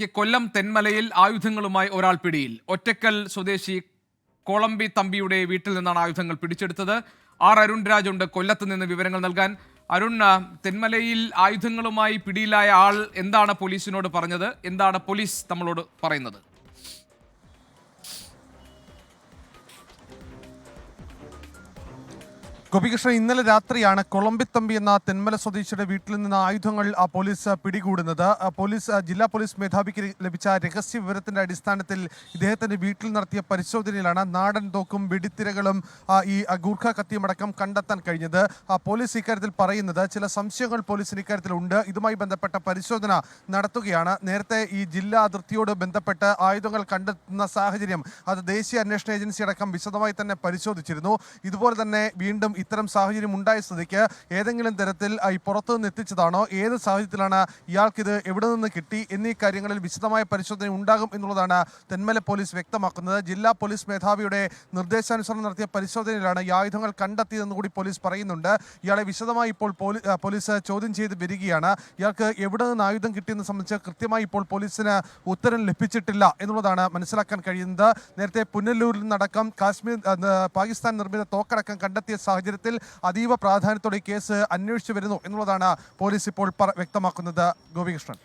കൊല്ലം തെന്മലയിൽ ആയുധങ്ങളുമായി ഒരാൾ പിടിയിൽ. ഒറ്റക്കൽ സ്വദേശി കോളമ്പി തമ്പിയുടെ വീട്ടിൽ നിന്നാണ് ആയുധങ്ങൾ പിടിച്ചെടുത്തത്. അരുൺ രാജ് ഉണ്ട് കൊല്ലത്ത് നിന്ന് വിവരങ്ങൾ നൽകാൻ. അരുൺ, തെന്മലയിൽ ആയുധങ്ങളുമായി പിടിയിലായ ആൾ എന്താണ് പോലീസിനോട് പറഞ്ഞത്? എന്താണ് പോലീസ് നമ്മളോട് പറയുന്നത്? ഗോപികൃഷ്ണൻ, ഇന്നലെ രാത്രിയാണ് കൊളമ്പിത്തമ്പി എന്ന തെന്മല സ്വദേശിയുടെ വീട്ടിൽ നിന്ന് ആയുധങ്ങൾ പോലീസ് പിടികൂടുന്നത്. ജില്ലാ പോലീസ് മേധാവിക്ക് ലഭിച്ച രഹസ്യ വിവരത്തിന്റെ അടിസ്ഥാനത്തിൽ ഇദ്ദേഹത്തിന്റെ വീട്ടിൽ നടത്തിയ പരിശോധനയിലാണ് നാടൻ തോക്കും വെടിത്തിരകളും ഈ ഗൂർഖ കത്തിയുമടക്കം കണ്ടെത്താൻ കഴിഞ്ഞത്. പോലീസ് ഇക്കാര്യത്തിൽ പറയുന്നത് ചില സംശയങ്ങൾ പോലീസിന് ഇക്കാര്യത്തിലുണ്ട്. ഇതുമായി ബന്ധപ്പെട്ട പരിശോധന നടത്തുകയാണ്. നേരത്തെ ഈ ജില്ലാ അതിർത്തിയോട് ബന്ധപ്പെട്ട് ആയുധങ്ങൾ കണ്ടെത്തുന്ന സാഹചര്യം അത് ദേശീയ അന്വേഷണ ഏജൻസി അടക്കം വിശദമായി തന്നെ പരിശോധിച്ചിരുന്നു. ഇതുപോലെ തന്നെ വീണ്ടും ഇത്തരം സാഹചര്യം ഉണ്ടായ സ്ഥിതിക്ക് ഏതെങ്കിലും തരത്തിൽ ഈ പുറത്തുനിന്ന് എത്തിച്ചതാണോ, ഏത് സാഹചര്യത്തിലാണ് ഇയാൾക്കിത് എവിടെ നിന്ന് കിട്ടി എന്നീ കാര്യങ്ങളിൽ വിശദമായ പരിശോധന ഉണ്ടാകും എന്നുള്ളതാണ് തെന്മല പോലീസ് വ്യക്തമാക്കുന്നത്. ജില്ലാ പോലീസ് മേധാവിയുടെ നിർദ്ദേശാനുസരണം നടത്തിയ പരിശോധനയിലാണ് ഈ ആയുധങ്ങൾ കണ്ടെത്തിയതെന്ന് കൂടി പോലീസ് പറയുന്നുണ്ട്. ഇയാളെ വിശദമായി ഇപ്പോൾ പോലീസ് ചോദ്യം ചെയ്ത് വരികയാണ്. ഇയാൾക്ക് എവിടെ നിന്ന് ആയുധം കിട്ടിയെന്ന് സംബന്ധിച്ച് കൃത്യമായി ഇപ്പോൾ പോലീസിന് ഉത്തരം ലഭിച്ചിട്ടില്ല എന്നുള്ളതാണ് മനസ്സിലാക്കാൻ കഴിയുന്നത്. നേരത്തെ പുനലൂരിൽ നിന്നടക്കം പാകിസ്ഥാൻ നിർമ്മിത തോക്കടക്കം കണ്ടെത്തിയ സാഹചര്യത്തിൽ അതീവ പ്രാധാന്യത്തോടെ കേസ് അന്വേഷിച്ചു വരുന്നു എന്നുള്ളതാണ് പോലീസ് ഇപ്പോൾ വ്യക്തമാക്കുന്നത്. ഗോപികൃഷ്ണൻ.